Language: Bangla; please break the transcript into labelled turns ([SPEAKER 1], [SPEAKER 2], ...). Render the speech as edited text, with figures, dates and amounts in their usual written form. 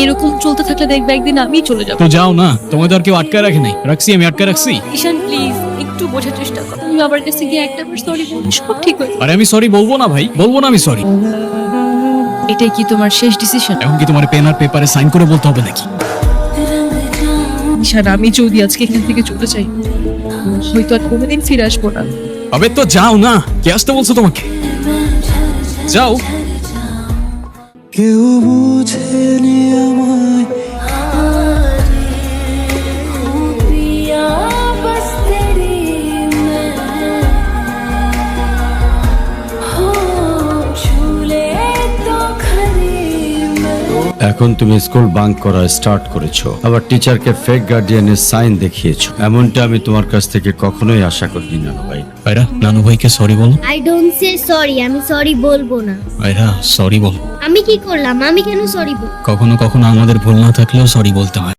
[SPEAKER 1] এরকম চলতে থাকলে দেখবে একদিন আমি চলে যাবো।
[SPEAKER 2] তো যাও না, তোমাদের আর কেউ আটকায় রাখে নাই। রাখছি, আমি আটকায় রাখছি।
[SPEAKER 1] ঈশান প্লিজ একটু বোঝার চেষ্টা করো। তুমি বাবার কাছে গিয়ে একটা সরি বলবো, সব ঠিক হয়ে যাবে।
[SPEAKER 2] আরে আমি সরি বলবো না ভাই, বলবো না আমি সরি।
[SPEAKER 1] এটাই কি তোমার শেষ ডিসিশন?
[SPEAKER 2] এখন কি তোমার পেন আর পেপারে সাইন করে বলতে হবে নাকি?
[SPEAKER 1] ঈশান আমি যদি আজকে এখান থেকে চলে যাই, হয়তো আর কোনোদিন ফিরে আসবো না।
[SPEAKER 2] আবে তো যাও না, কে আসতে বলছো তোমাকে? যাও।
[SPEAKER 3] কেউ বুঝেনি আমায়, এখন তুমি স্কুল বাঙ্ক করা স্টার্ট করেছো, আবার টিচারকে ফেক গার্ডিয়ানের সাইন দেখিয়েছো। এমনটা আমি তোমার কাছ থেকে কখনোই আশা করিনি নানু ভাই।
[SPEAKER 2] ভাইরা, নানু ভাইকে সরি বলো।
[SPEAKER 4] আই ডোন্ট সে সরি, আমি সরি বলবো না।
[SPEAKER 2] ভাইরা সরি বলো।
[SPEAKER 4] আমি কি করলাম? আমি কেন সরি বলবো?
[SPEAKER 2] কখনো কখনো আমাদের ভুল না থাকলেও সরি বলতে হয়।